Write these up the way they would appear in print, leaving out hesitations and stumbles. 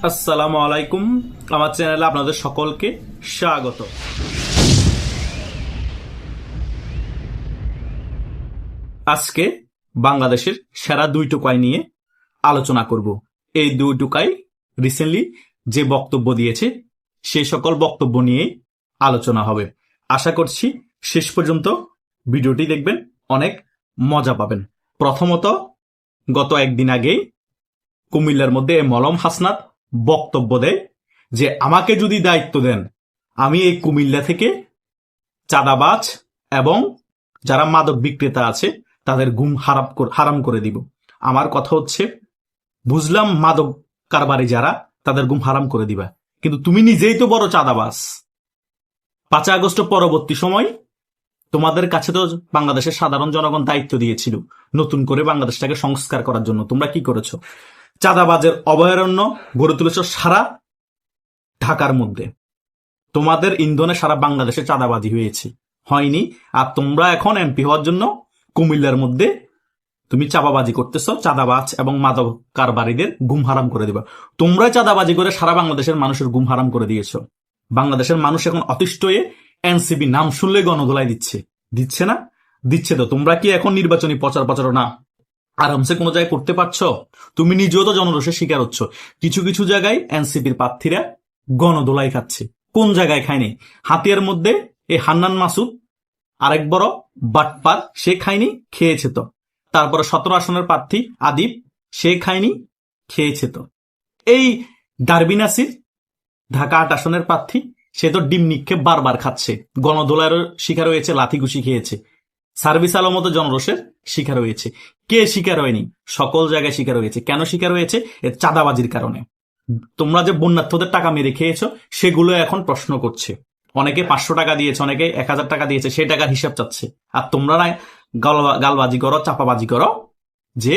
আসসালামু আলাইকুম। আমার চ্যানেলে আপনাদের সকলকে স্বাগত। আজকে বাংলাদেশের সেরা দুই টোকাই নিয়ে আলোচনা করব। এই দুই টোকাই রিসেন্টলি যে বক্তব্য দিয়েছে সে সকল বক্তব্য নিয়ে আলোচনা হবে। আশা করছি শেষ পর্যন্ত ভিডিওটি দেখবেন, অনেক মজা পাবেন। প্রথমত, গত একদিন আগেই কুমিল্লার মধ্যে মলম হাসনাত বক্তব্য দেয় যে আমাকে যদি দায়িত্ব দেন আমি এই কুমিল্লা থেকে চাঁদাবাজ এবং যারা মাদক বিক্রেতা আছে তাদের ঘুম হারাম করে দিব। আমার কথা হচ্ছে, বুঝলাম মাদক কারবারি যারা তাদের ঘুম হারাম করে দিবা, কিন্তু তুমি নিজেই তো বড় চাঁদাবাজ। 5 আগস্ট পরবর্তী সময় তোমাদের কাছে তো বাংলাদেশের সাধারণ জনগণ দায়িত্ব দিয়েছিল নতুন করে বাংলাদেশটাকে সংস্কার করার জন্য। তোমরা কি করেছো? চাঁদাবাজের অভয়ারণ্য গড়ে তুলেছ সারা ঢাকার মধ্যে। তোমাদের ইন্ধনে সারা বাংলাদেশে চাঁদাবাজি হয়েছে, হয়নি? আর তোমরা এখন এমপি হওয়ার জন্য কুমিল্লার মধ্যে তুমি চাঁদাবাজি করতেছ, চাঁদাবাজ এবং মাদক কারবারিদের ঘুম হারাম করে দিবা। তোমরা চাঁদাবাজি করে সারা বাংলাদেশের মানুষের ঘুম হারাম করে দিয়েছ। বাংলাদেশের মানুষ এখন অতিষ্ঠ হয়ে এনসিপি নাম শুনলে গণধোলাই দিচ্ছে না? দিচ্ছে তো। তোমরা কি এখন নির্বাচনী প্রচারণা আরামসে কোনো জায়গায় করতে পারছো? তুমি নিজেও তো জনরোষের শিকার হচ্ছ। কিছু কিছু জায়গায় এনসিপির প্রার্থীরা গণদোলাই খাচ্ছে। কোন জায়গায় খায়নি? হাতিয়ার মধ্যে এই হান্নান মাসুদ আরেক বড় বাটপার, সে খায়নি? খেয়েছে তো। তারপরে 17 আসনের প্রার্থী আদিব, সে খায়নি? খেয়েছে তো। এই ডারবি নাসির ঢাকা 8 আসনের প্রার্থী, সে তো ডিম নিক্ষেপ বারবার খাচ্ছে, গণদোলার শিকার হয়েছে, লাথিঘুষি খেয়েছে। সার্ভিস আলম মতো জনরোষের শিকার হয়েছে। কে শিকার হয়নি? সকল জায়গায় শিকার হয়েছে। কেন শিকার হয়েছে? এর চাঁদাবাজির কারণে। তোমরা যে বন্যার্থদের টাকা মেরে খেয়েছো সেগুলো এখন প্রশ্ন করছে। অনেকে 500 টাকা দিয়েছে, অনেকে 1000 টাকা দিয়েছে, সেই টাকার হিসাব চাচ্ছে। আর তোমরা না গালবাজি করো, চাপাবাজি করো যে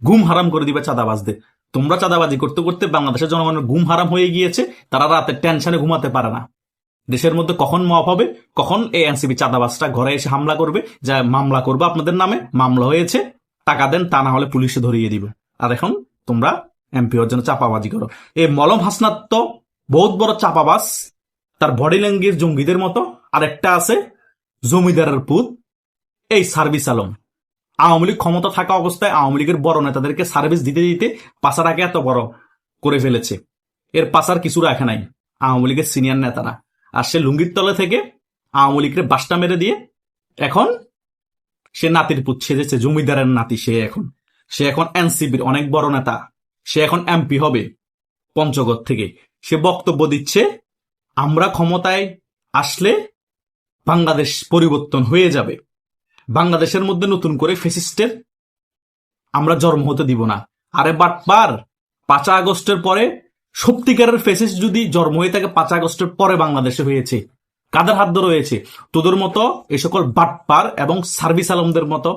ঘুম হারাম করে দিবে চাঁদাবাজদের। তোমরা চাঁদাবাজি করতে করতে বাংলাদেশের জনগণের ঘুম হারাম হয়ে গিয়েছে। তারা রাতে টেনশনে ঘুমাতে পারে না। দেশের মধ্যে কখন মপ হবে, কখন এই এনসিপি চাঁদাবাজটা ঘরে এসে হামলা করবে, যা মামলা করবে আপনাদের নামে। মামলা হয়েছে, টাকা দেন, তা না হলে পুলিশে ধরিয়ে দিবে। আর এখন তোমরা এমপি হওয়ার জন্য চাপাবাজি করো। এই মলম হাসনাত তো বহুত বড় চাপাবাজ, তার বডি ল্যাঙ্গুয়েজ জঙ্গিদের মতো। আর একটা আছে জমিদারের পুত, এই সার্ভিস আলম। আওয়ামী লীগ ক্ষমতা থাকা অবস্থায় আওয়ামী লীগের বড় নেতাদেরকে সার্ভিস দিতে দিতে পাশাটাকে এত বড় করে ফেলেছে। এর পাশার কিছু রাখে নাই আওয়ামী লীগের সিনিয়র নেতারা। আর সে লুঙ্গির তলে থেকে আওয়ামী লীগের বাসটা মেরে দিয়ে এখন সে নাতির পুত সেজেছে, জমিদারের নাতি। সে এখন এনসিপির অনেক বড় নেতা। সে এখন এমপি হবে পঞ্চগড় থেকে। সে বক্তব্য দিচ্ছে আমরা ক্ষমতায় আসলে বাংলাদেশ পরিবর্তন হয়ে যাবে, বাংলাদেশের মধ্যে নতুন করে ফ্যাসিস্টের আমরা জন্ম হতে দিব না। আরে বাটপার, 5 আগস্টের পরে সত্যিকারের ফ্যাসিস্ট যদি জন্ম হয়ে থাকে 5 আগস্টের পরে বাংলাদেশে হয়েছে, কাদের হাত ধরে হয়েছে? তোদের মতো এই সকল বাটপার এবং সার্ভিস আলমদের মতো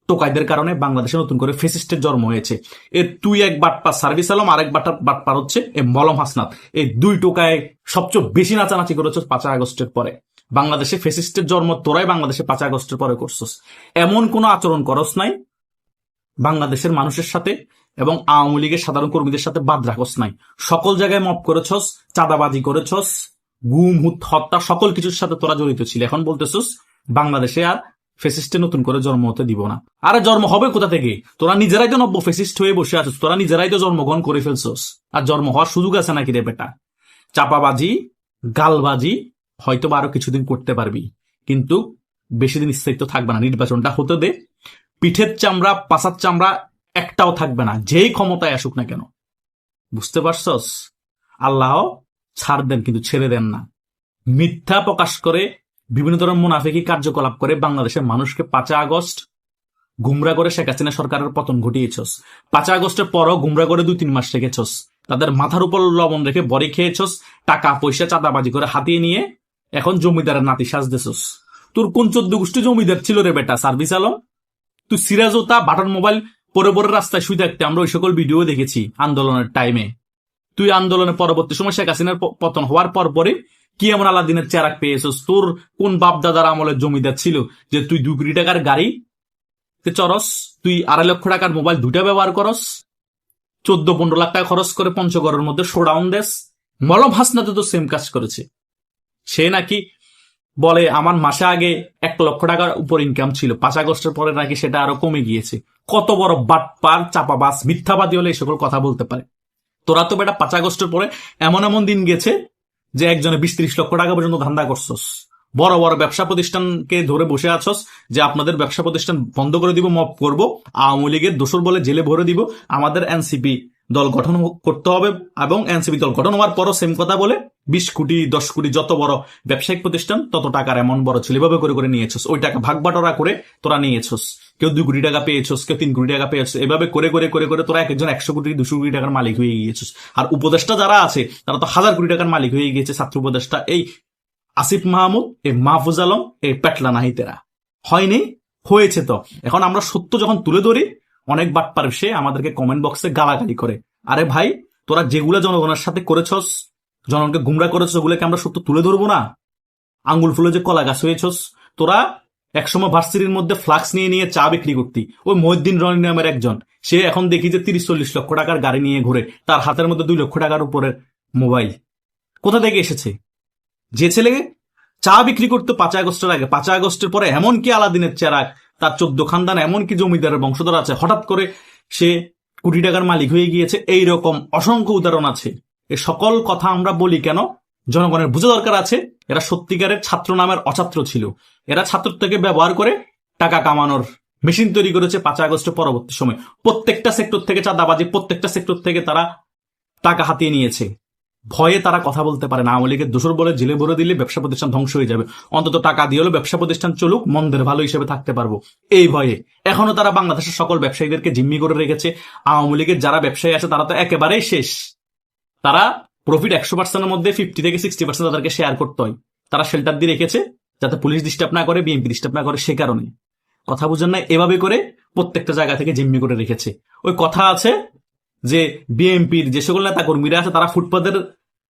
টোকাইদের কারণে বাংলাদেশে নতুন করে ফ্যাসিস্টের জন্ম হয়েছে। তুই এক বাটপার সার্ভিস আলম, আরেক বাটপার হচ্ছে এই মলম হাসনাত। এই দুই টোকায় সবচেয়ে বেশি নাচানাচি করেছ 5 আগস্টের পরে। বাংলাদেশে ফ্যাসিস্টের জন্ম তোরাই বাংলাদেশে 5 আগস্টের পরে করছস। এমন কোন আচরণ করস নাই বাংলাদেশের মানুষের সাথে এবং আওয়ামী লীগের সাধারণ কর্মীদের সাথে বাদ রাখস নাই। সকল জায়গায় মপ করেছস, চাঁদাবাজি করেছস, গুম হত্যা, সকল কিছুর সাথে তোরা জড়িত ছিল। এখন বলতেছস বাংলাদেশে আর ফেসিস্টে নতুন করে জন্ম হতে দিব না। আরে জন্ম হবে কোথা থেকে? তোরা নিজেরাই তো নব্য ফেসিস্ট হয়ে বসে আছিস। তোরা নিজেরাই তো জন্মগ্রহণ করে ফেলছস। আর জন্ম হওয়ার সুযোগ আছে নাকি রে বেটা? চাপাবাজি, গালবাজি হয়তো আরো কিছুদিন করতে পারবি, কিন্তু বেশি দিন স্থায়িত্ব থাকবে না। নির্বাচনটা হতে দে। পিঠের চামড়া, পাছার চামড়া একটাও থাকবে না, যেই ক্ষমতায় আসুক না কেন। বুঝতে পারছস? আল্লাহ ছাড় দেন, কিন্তু ছেড়ে দেন না। মিথ্যা প্রকাশ করে বিভিন্ন ধরনের মুনাফিকি কার্যকলাপ করে বাংলাদেশের মানুষকে 5 আগস্ট গুমরা করে শেখ হাসিনা সরকারের পতন ঘটিয়েছস। 5 আগস্টের পরও গুমরা করে 2-3 মাস রেখেছস। তাদের মাথার উপর লবণ রেখে বড়ি খেয়েছস। টাকা পয়সা চাঁদাবাজি করে হাতিয়ে নিয়ে এখন জমিদারের নাতি সাজতেছস। তোর কোন 14 গোষ্ঠী জমিদার ছিল রে বেটা সার্ভিস আলম? তুই সিরাজোতা বাটন মোবাইল পরে পরে রাস্তায় শুয়ে থাকতে আমরা ওই সকল ভিডিও দেখেছি আন্দোলনের টাইমে। তুই আন্দোলনের পরবর্তী সময় শেখ হাসিনার পতন হওয়ার পর পরে কি এমন আলাদিনের চেরাক পেয়েছস? তোর কোন বাপ দাদার আমলের জমিদার ছিল যে তুই 2 কোটি টাকার গাড়ি চরস, তুই 2.5 লক্ষ টাকার মোবাইল 2টা ব্যবহার করস? 14-15 লাখ টাকা খরচ করে পঞ্চগড়ের মধ্যে শোডাউন দেশ। মলম হাসনাতে তো সেম কাজ করেছে। সে নাকি বলে আমার মাসে আগে 1 লক্ষ টাকার উপর ইনকাম ছিল, 5 আগস্টের পরে নাকি সেটা আরো কমে গিয়েছে। কত বড় বাটপার, চাপাবাজ, মিথ্যাবাদী হলে এই সকল কথা বলতে পারে? তোরা তো বেটা 5 আগস্টের পরে এমন এমন দিন গেছে যে একজনে 20-30 লক্ষ টাকা পর্যন্ত ধান্দা করছস। বড় বড় ব্যবসা প্রতিষ্ঠানকে ধরে বসে আছস যে আপনাদের ব্যবসা প্রতিষ্ঠান বন্ধ করে দিব, মপ করব, আওয়ামী লীগের দোসর বলে জেলে ভরে দিব, আমাদের এনসিপি দল গঠন করতে হবে, এবং এনসিপি দল গঠন হওয়ার পরও সেম কথা বলে 20 কোটি 10 কোটি যত বড় ব্যবসায়িক প্রতিষ্ঠান তত টাকার এমন বড় ছিল, এভাবে করে করে নিয়েছস। ওই টাকা ভাগ বাটোয়ারা করে তোরা নিয়েছস। কেউ 2 কোটি টাকা পেয়েছস, কেউ 3 কোটি টাকা পেয়েছস। এভাবে করে করে করে করে তোরা একজন 100 কোটি 200 কোটি টাকার মালিক হয়ে গিয়েছস। আর উপদেষ্টা যারা আছে তারা তো 1000 কোটি টাকার মালিক হয়ে গিয়েছে। ছাত্র উপদেষ্টা এই আসিফ মাহমুদ, এই মাহফুজ আলম, এই পেটলা নাহিতেরা। হয়নি? হয়েছে তো। এখন আমরা সত্য যখন তুলে ধরি, অনেক বাটপার সে আমাদেরকে কমেন্ট বক্সে গালাগালি করে। আরে ভাই, তোরা যেগুলা জনগণের সাথে করেছস, জনগণকে গুমরা করেছস, ওগুলোকে আমরা সত্য তুলে ধরবো না? আঙ্গুল ফুলে যে কলা গাছ হয়েছস। তোরা একসময় ভার্সিটির মধ্যে ফ্লাক্স নিয়ে নিয়ে চা বিক্রি করতি। ওই মহিউদ্দিন রনি নামের একজন, সে এখন দেখি যে 30-40 লক্ষ টাকার গাড়ি নিয়ে ঘুরে, তার হাতের মধ্যে 2 লক্ষ টাকার উপরে মোবাইল। কোথা থেকে এসেছে? যে ছেলে চা বিক্রি করতো 5 আগস্টের আগে, 5 আগস্টের পরে এমনকি আলাদিনের চেরাগ, তার 14 খানদান, এমনকি জমিদারের বংশধর আছে, হঠাৎ করে সে কোটি টাকার মালিক হয়ে গিয়েছে। এইরকম অসংখ্য উদাহরণ আছে। এ সকল কথা আমরা বলি কেন? জনগণের বোঝা দরকার আছে এরা সত্যিকারের ছাত্র নামের অছাত্র ছিল। এরা ছাত্র থেকে ব্যবহার করে টাকা কামানোর মেশিন তৈরি করেছে 5 আগস্টের পরবর্তী সময়। প্রত্যেকটা সেক্টর থেকে চাঁদাবাজি, প্রত্যেকটা সেক্টর থেকে তারা টাকা হাতিয়ে নিয়েছে। ভয়ে তারা কথা বলতে পারে না। আওয়ামী লীগের দোসর বলে জেলে ভরে দিলে ব্যবসা প্রতিষ্ঠান ধ্বংস হয়ে যাবে, অন্তত টাকা দিয়ে হলো ব্যবসা প্রতিষ্ঠান চলুক, মন্দের ভালো হিসেবে থাকতে পারবো, এই ভয়ে এখনো তারা বাংলাদেশের সকল ব্যবসায়ীদেরকে জিম্মি করে রেখেছে। আওয়ামী লীগের যারা ব্যবসায়ী আছে তারা তো একেবারেই শেষ। তারা প্রফিট 100%-এর মধ্যে 50 থেকে 60% তাদেরকে শেয়ার করতে হয়। তারা শেল্টার দিয়ে রেখেছে যাতে পুলিশ ডিস্টার্ব না করে, বিএনপি ডিস্টার্ব না করে। সে কারণে কথা বুঝেন না, এভাবে করে প্রত্যেকটা জায়গা থেকে জিম্মি করে রেখেছে। ওই কথা আছে যে বিএনপির যে সকল নেতা কর্মীরা আছে তারা ফুটপাতের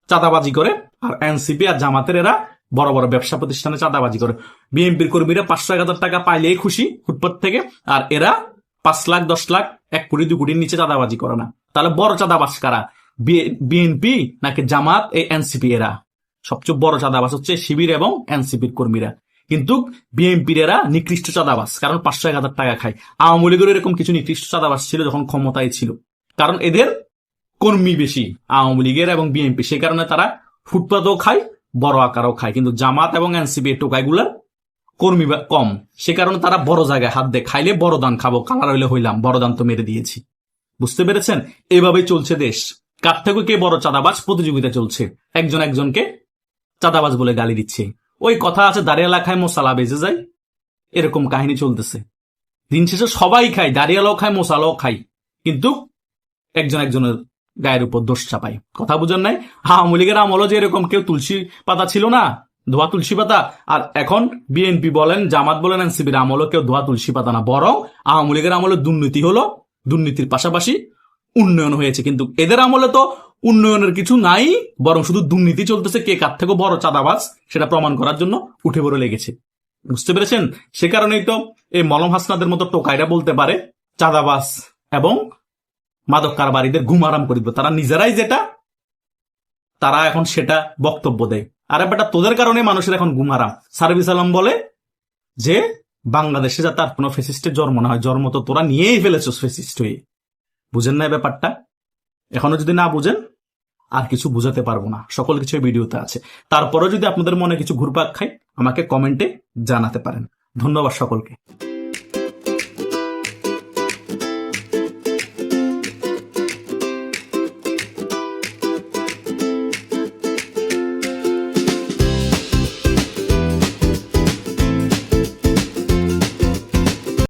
চাঁদাবাজি করে, আর এনসিপি আর জামাতের এরা বড় বড় ব্যবসা প্রতিষ্ঠানে চাঁদাবাজি করে। বিএনপির কর্মীরা 500-1000 টাকা পাইলেই খুশি ফুটপাত থেকে, আর এরা 5 লাখ 10 লাখ 1 কোটি 2 কোটির নিচে চাঁদাবাজি করে না। তাহলে বড় চাঁদাবাজ কারা? বিএনপি নাকি জামাত? এই এনসিপি। এরা সবচেয়ে বড় চাঁদাবাজ হচ্ছে শিবির এবং এনসিপির কর্মীরা। কিন্তু বিএনপির এরা নিকৃষ্ট চাঁদাবাজ, কারণ 500-1000 টাকা খায়। আওয়ামী লীগের এরকম কিছু নিকৃষ্ট চাঁদাবাজ ছিল যখন ক্ষমতায় ছিল, কারণ এদের কর্মী বেশি আওয়ামী লীগের এবং বিএনপি, সেই কারণে তারা ফুটপাতও খায়, বড় আকারও খায়। কিন্তু জামাত এবং এনসিপি টোকাইগুলার কর্মী কম, সে কারণে তারা বড় জায়গায় হাত দেয়। খাইলে বড় দান খাবো, কালার হইলে হইলাম, বড় দান তো মেরে দিয়েছি। বুঝতে পেরেছেন? এভাবেই চলছে দেশ। কার থেকে কে বড় চাঁদাবাজ প্রতিযোগিতা চলছে, একজন একজনকে চাঁদাবাজ বলে গালি দিচ্ছে। ওই কথা আছে, দাঁড়িয়ালা খায় মশালা বেজে যায়, এরকম কাহিনী চলতেছে। দিন শেষে সবাই খায়, দাঁড়িয়ালাও খায়, মশালাও খায়, কিন্তু একজন একজনের গায়ের উপর দোষ চাপাই। কথা বুঝেন নাই? আওয়ামী লীগের আমলও যে এরকম কেউ তুলসী পাতা ছিল না, ধোয়া তুলসী পাতা। আর এখন বিএনপি বলেন, জামাত বলেন, এনসিপির আমলও কেউ ধোয়া তুলসী পাতা না, বরং আওয়ামী লীগের আমলে দুর্নীতি হলো, দুর্নীতির পাশাপাশি উন্নয়ন হয়েছে। কিন্তু এদের আমলে তো উন্নয়নের কিছু নাই, বরং শুধু দুর্নীতি চলতেছে। কে কার থেকে বড় চাঁদাবাজ সেটা প্রমাণ করার জন্য উঠে পড়ে লেগেছে। বুঝতে পেরেছেন? সে কারণেই তো এই মলম হাসনাদের মতো টোকাইরা বলতে পারে চাঁদাবাজ এবং মাদক কারবারীদের ঘুম আরাম করে দিবে। তারা নিজেরাই যেটা, তারা এখন সেটা বক্তব্য দেয়। আরে বেটা, তোদের কারণে মানুষের এখন ঘুম আরাম। সার্ভিস আলম বলে যে বাংলাদেশে যাতে আর কোনো ফেসিস্টের জন্ম না হয়, জন্ম তো তোরা নিয়েই ফেলেছিস ফেসিস্ট হয়ে। বুঝেন না ব্যাপারটা? এখনো যদি না বুঝেন, আর কিছু বুঝাতে পারবো না, সকল কিছু ভিডিওতে আছে। তারপরে যদি আপনাদের মনে কিছু ঘুরপাক খায়, আমাকে কমেন্টে জানাতে পারেন। ধন্যবাদ সকলকে।